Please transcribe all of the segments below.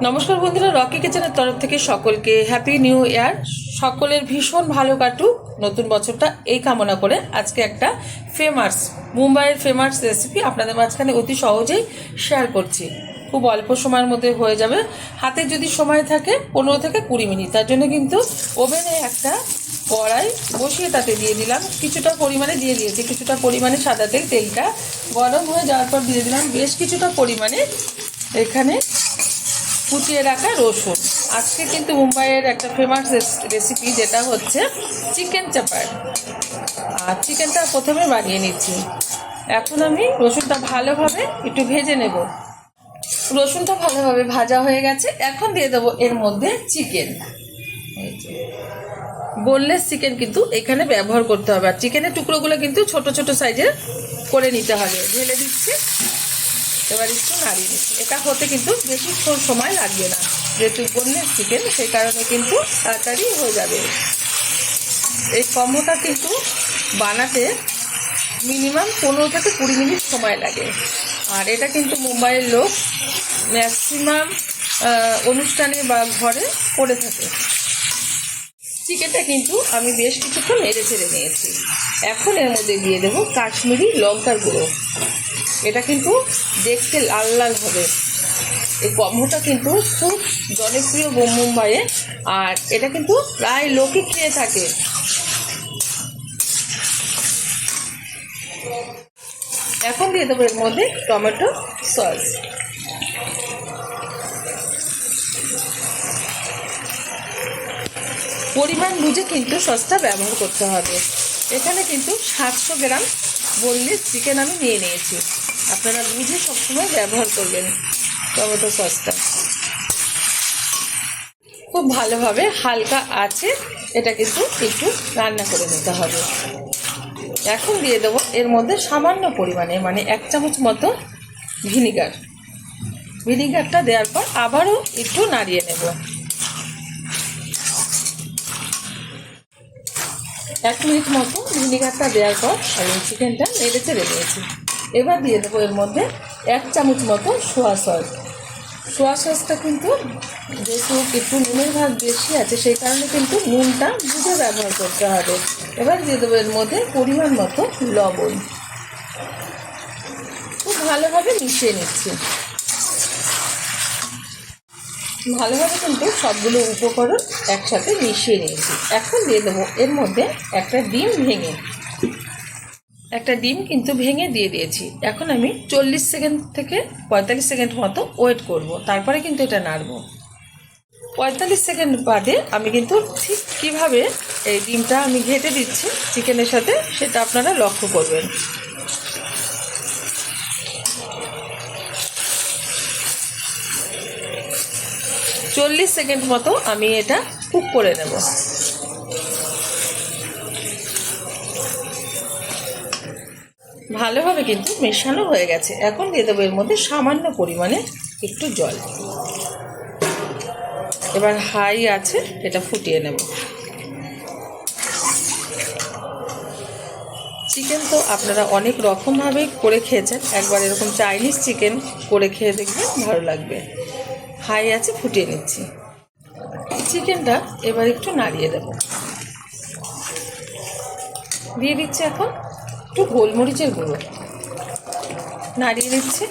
নমস্কার বন্ধুরা, রকি কিচেনের তরফ থেকে সকলকে হ্যাপি নিউ ইয়ার। সকলের ভীষণ ভালো কাটুক নতুন বছরটা, এই কামনা করে আজকে একটা মুম্বাইয়ের ফেমাস রেসিপি আপনাদের মাঝখানে অতি সহজেই শেয়ার করছি। খুব অল্প সময়ের মধ্যে হয়ে যাবে, হাতে যদি সময় থাকে 15 থেকে 20 মিনিট। তার জন্য কিন্তু ওভেনে একটা কড়াই বসিয়ে তাতে দিয়ে দিলাম, কিছুটা পরিমাণে দিয়ে দিয়েছি কিছুটা পরিমাণে সাদা তেল। তেলটা গরম হয়ে যাওয়ার পর দিয়ে দিলাম বেশ কিছুটা পরিমাণে এখানে কুচিয়ে রাখা রসুন। আজকে কিন্তু মুম্বাইয়ের একটা ফেমাস রেসিপি, যেটা হচ্ছে চিকেন চাপার। আর চিকেনটা প্রথমে বানিয়ে নিচ্ছি। এখন আমি রসুনটা ভালোভাবে একটু ভেজে নেব। রসুনটা ভালোভাবে ভাজা হয়ে গেছে, এখন দিয়ে দেবো এর মধ্যে চিকেন। বোনলেস চিকেন কিন্তু এখানে ব্যবহার করতে হবে। আর চিকেনের টুকরোগুলো কিন্তু ছোট ছোট সাইজের করে নিতে হবে। ঢেলে দিচ্ছি, এবার একটু নাড়িয়ে নিচ্ছি। এটা হতে কিন্তু বেশিক্ষণ সময় লাগবে না, যেহেতু বোনলেস চিকেন, সেই কারণে কিন্তু তাড়াতাড়ি হয়ে যাবে। এই কম্বোটা কিন্তু বানাতে মিনিমাম 15 থেকে 20 মিনিট সময় লাগে। আর এটা কিন্তু মুম্বাইয়ের লোক ম্যাক্সিমাম অনুষ্ঠানে বা ঘরে করে থাকে। চিকেনটা কিন্তু আমি বেশ কিছুক্ষণ নেড়ে ছেড়ে নিয়েছি। এখন এর মধ্যে দিয়ে দেবো কাশ্মীরি লঙ্কার গুঁড়ো। এটা কিন্তু দেখতে লাল লাল হবে। এই কম্বোটা কিন্তু খুব জনপ্রিয় মুম্বাইয়ে, আর এটা কিন্তু প্রায় লোকই খেয়ে থাকে। এখন দিয়ে দেবো এর মধ্যে টমেটো সস। পরিমাণ বুঝে কিন্তু সসটা ব্যবহার করতে হবে। এখানে কিন্তু 700 গ্রাম বোনলেস চিকেন আমি নিয়ে নিয়েছি। আপনারা বুঝে সবসময় ব্যবহার করবেন টমেটো সসটা। খুব ভালোভাবে হালকা আছে এটা কিন্তু একটু রান্না করে নিতে হবে। এখন দিয়ে দেবো এর মধ্যে সামান্য পরিমাণে, মানে 1 চামচ মতো ভিনিগার। ভিনিগারটা দেওয়ার পর আবারও একটু নাড়িয়ে নেব। 1 মিনিট মতো ভিনিগারটা দেওয়ার পর আমি চিকেনটা নেড়ে চেড়ে নিয়েছি। এবার দিয়ে দেবো এর মধ্যে 1 চামচ মতো সোয়া সস। সোয়া সসটা কিন্তু যেহেতু একটু নুনের ভাগ বেশি আছে, সেই কারণে কিন্তু নুনটা বুঝে ব্যবহার করতে হবে। এবার দিয়ে দেবো এর মধ্যে পরিমাণ মতো লবণ। খুব ভালোভাবে মিশিয়ে নিচ্ছি। ভালোভাবে কিন্তু সবগুলো উপকরণ একসাথে মিশিয়ে নিয়েছি। এখন দিয়ে দেবো এর মধ্যে একটা ডিম কিন্তু ভেঙে দিয়ে দিয়েছি। এখন আমি 40 সেকেন্ড থেকে 45 সেকেন্ড মতো ওয়েট করব, তারপরে কিন্তু এটা নাড়ব। 45 সেকেন্ড বাদে আমি কিন্তু ঠিক কীভাবে এই ডিমটা আমি ঘেঁটে দিচ্ছি চিকেনের সাথে, সেটা আপনারা লক্ষ্য করবেন। চল্লিশ সেকেন্ড মতো আমি এটা কুক করে নেব। ভালোভাবে কিন্তু মেশানো হয়ে গেছে। এখন দিয়ে দেবো এর মধ্যে সামান্য পরিমাণে একটু জল। এবার হাই আছে এটা ফুটিয়ে নেব। চিকেন তো আপনারা অনেক রকমভাবে করে খেয়েছেন, একবার এরকম চাইনিজ চিকেন করে খেয়ে দেখবেন, ভালো লাগবে। হাই আছে ফুটিয়ে নিচ্ছি। চিকেনটা এবার একটু নাড়িয়ে দেব। দিয়ে দিচ্ছি এখন একটু গোলমরিচের গুঁড়ো, নাড়িয়ে নিচ্ছি।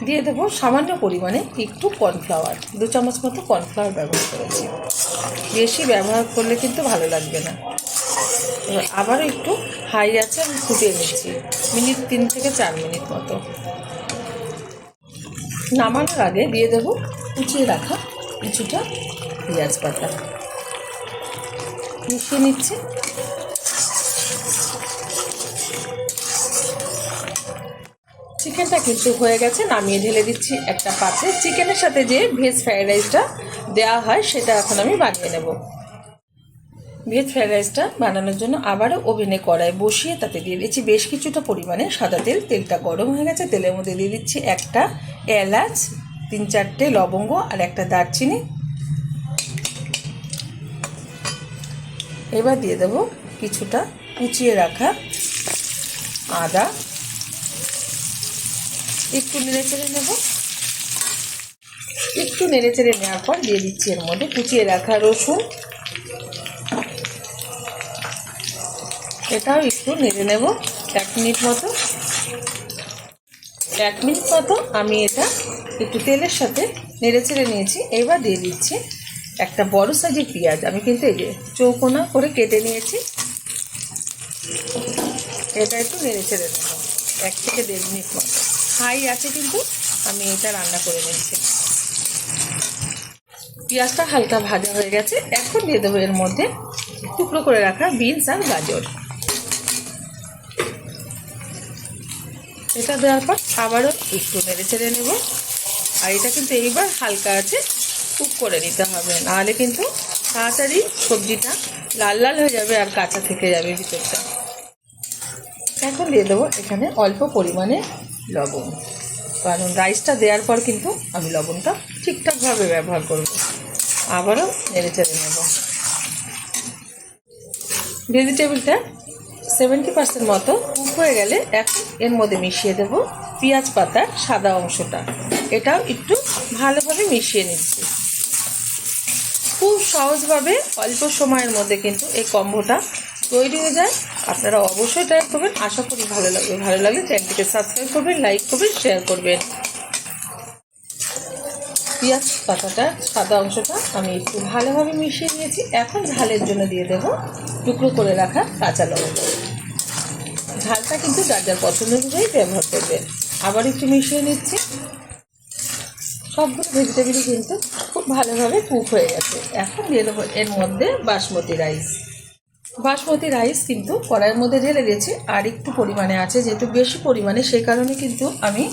দিয়ে দেবো সামান্য পরিমাণে একটু কর্নফ্লাওয়ার, 2 চামচ মতো কর্নফ্লাওয়ার ব্যবহার করেছি। বেশি ব্যবহার করলে কিন্তু ভালো লাগবে না। এবার আবারও একটু হাই আছে আমি ফুটিয়ে নিচ্ছি, মিনিট 3 থেকে 4 মিনিট মতো। নামানোর আগে দিয়ে দেবো কুচিয়ে রাখা কিছুটা পেঁয়াজ পাতা, মিশিয়ে নিচ্ছি। চিকেনটা কিন্তু হয়ে গেছে, নামিয়ে ঢেলে দিচ্ছি একটা পাত্রে। চিকেনের সাথে যে ভেজ ফ্রাইড রাইসটা দেওয়া হয় সেটা এখন আমি বানিয়ে নেব। ভেজ ফ্রাইড রাইসটা বানানোর জন্য আবারও ওভেনে কড়াই বসিয়ে তাতে দিয়ে দিচ্ছি বেশ কিছুটা পরিমাণে সাদা তেল। তেলটা গরম হয়ে গেছে, তেলের মধ্যে দিয়ে দিচ্ছি একটা এলাচ, 3-4টে লবঙ্গ আর একটা দারচিনি। এবার দিয়ে দেবো কিছুটা কুচিয়ে রাখা আদা, একটু নেড়েচেড়ে নেব। একটু নেড়েচেড়ে নেওয়ার পর দিয়ে দিচ্ছি এর মধ্যে কুচিয়ে রাখা রসুন, এটাও একটু নেড়ে নেব 1 মিনিট মতো। 1 মিনিট মতো আমি এটা একটু তেলের সাথে নেড়েচেড়ে নিয়েছি। এবার দিয়ে দিচ্ছি একটা বড় সাইজের পেঁয়াজ, আমি কিন্তু এই যে চৌকোনা করে কেটে নিয়েছি। এটা একটু নেড়েচেড়ে নেব 1 থেকে 1.5 মিনিট মতো। হাই আছে কিন্তু আমি এটা রান্না করে নিচ্ছি। পেঁয়াজটা হালকা ভাজা হয়ে গেছে, এখন দিয়ে দেবো এর মধ্যে টুকরো করে রাখা বিনস আর গাজর। এটা দেওয়ার পর আবারও একটু নেড়ে চেড়ে নেব। আর এটা কিন্তু এইবার হালকা আছে কুক করে নিতে হবে, নাহলে কিন্তু তাড়াতাড়ি সবজিটা লাল লাল হয়ে যাবে আর কাঁচা থেকে যাবে ভিতরটা। এখন দিয়ে দেবো এখানে অল্প পরিমাণে লবণ, কারণ রাইসটা দেওয়ার পর কিন্তু আমি লবণটা ঠিকঠাকভাবে ব্যবহার করব। আবারও নেড়ে চেড়ে নেব। ভেজিটেবিলটা 70% মতো কুক হয়ে গেলে এখন এর মধ্যে মিশিয়ে দেব পেঁয়াজ পাতার সাদা অংশটা। এটাও একটু ভালোভাবে মিশিয়ে নিচ্ছি। খুব সহজভাবে অল্প সময়ের মধ্যে কিন্তু এই কম্বোটা তৈরি হয়ে যায়। আপনারা অবশ্যই ট্রাই করবেন, আশা করি ভালো লাগবে। ভালো লাগলে চ্যানেলটিকে সাবস্ক্রাইব করবেন, লাইক করবেন, শেয়ার করবেন। পেঁয়াজ পাতাটা সাদা অংশটা আমি একটু ভালোভাবে মিশিয়ে নিয়েছি। এখন ঝালের জন্য দিয়ে দেব টুকরো করে রাখা কাঁচা লঙ্কা। ঝালটা কিন্তু যার যার পছন্দ অনুযায়ী ব্যবহার করবেন। আবার একটু মিশিয়ে নিচ্ছি। সবগুলো ভেজিটেবিলই কিন্তু খুব ভালোভাবে কুক হয়ে গেছে। এখন দিয়ে দেবো এর মধ্যে বাসমতি রাইস। বাসমতি রাইস কিন্তু কড়াইয়ের মধ্যে ঢেলে দিয়েছি, আর একটু পরিমাণে আছে, যেহেতু বেশি পরিমাণে সেই কারণে কিন্তু আমি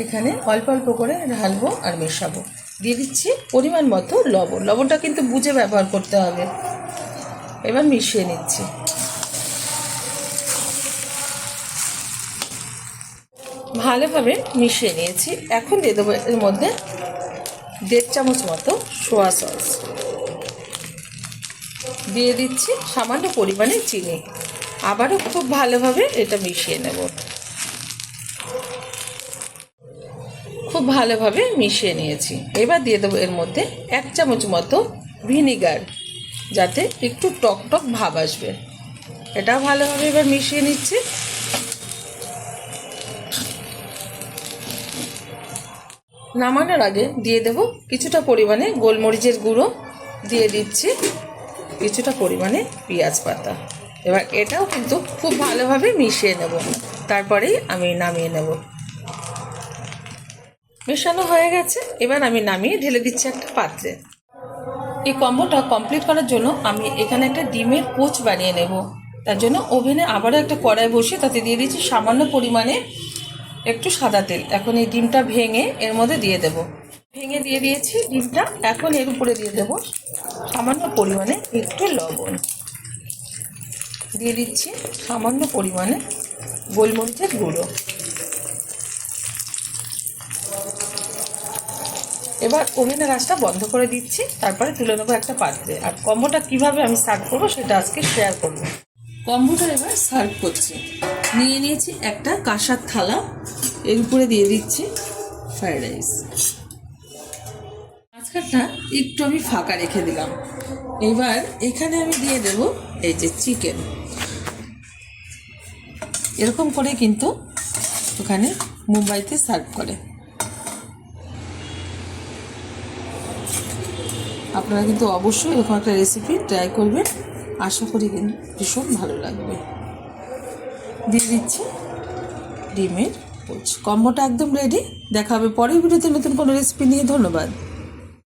এখানে অল্প অল্প করে ঢালবো আর মেশাবো। দিয়ে দিচ্ছি পরিমাণ মতো লবণ। লবণটা কিন্তু বুঝে ব্যবহার করতে হবে। এবার মিশিয়ে নিচ্ছি। ভালোভাবে মিশিয়ে নিয়েছি। এখন দিয়ে দেবো এর মধ্যে 1.5 চামচ মতো সোয়া সস। দিয়ে দিচ্ছি সামান্য পরিমাণে চিনি। আবারও খুব ভালোভাবে এটা মিশিয়ে নেব। খুব ভালোভাবে মিশিয়ে নিয়েছি। এবার দিয়ে দেবো এর মধ্যে 1 চামচ মতো ভিনিগার, যাতে একটু টক টক ভাব আসবে। এটা ভালোভাবে এবার মিশিয়ে নিচ্ছি। নামানোর আগে দিয়ে দেব কিছুটা পরিমাণে গোলমরিচের গুঁড়ো, দিয়ে দিচ্ছি কিছুটা পরিমাণে পেঁয়াজ পাতা। এবার এটাও কিন্তু খুব ভালোভাবে মিশিয়ে নেব, তারপরেই আমি নামিয়ে নেব। মেশানো হয়ে গেছে, এবার আমি নামিয়ে ঢেলে দিচ্ছি একটা পাত্রে। এই কম্বোটা কমপ্লিট করার জন্য আমি এখানে একটা ডিমের পোচ বানিয়ে নেব। তার জন্য ওভেনে আবারও একটা কড়াই বসিয়ে তাতে দিয়ে দিচ্ছি সামান্য পরিমাণে একটু সাদা তেল। এখন এই ডিমটা ভেঙে এর মধ্যে দিয়ে দেব। ভেঙে দিয়ে দিয়েছি ডিমটা। এখন এর উপরে দিয়ে দেব সামান্য পরিমাণে একটু লবণ, দিয়ে দিচ্ছি সামান্য পরিমাণে গোলমরিচের গুঁড়ো। এবার ওভেনের আঁচটা বন্ধ করে দিচ্ছি, তারপরে তুলে নেবো একটা পাত্রে। আর কম্বোটা কিভাবে আমি সার্ভ করবো সেটা আজকে শেয়ার করবো। কম্বোটা এবার সার্ভ করছি। নিয়ে নিয়েছি একটা কাঁসার থালা, এর উপরে দিয়ে দিচ্ছি ফ্রাইড রাইস। মাঝখানটা একটু আমি ফাঁকা রেখে দিলাম। এবার এখানে আমি দিয়ে দেব এই যে চিকেন। এরকম করে কিন্তু ওখানে মুম্বাইতে সার্ভ করে। আপনারা কিন্তু অবশ্যই এরকম একটা রেসিপি ট্রাই করবেন, আশা করি কিন্তু ভীষণ ভালো লাগবে। দিয়ে দিচ্ছি ডিমের পোচ। কম্বোটা একদম রেডি। দেখা হবে পরের ভিডিওতে নতুন কোনো রেসিপি নিয়ে। ধন্যবাদ।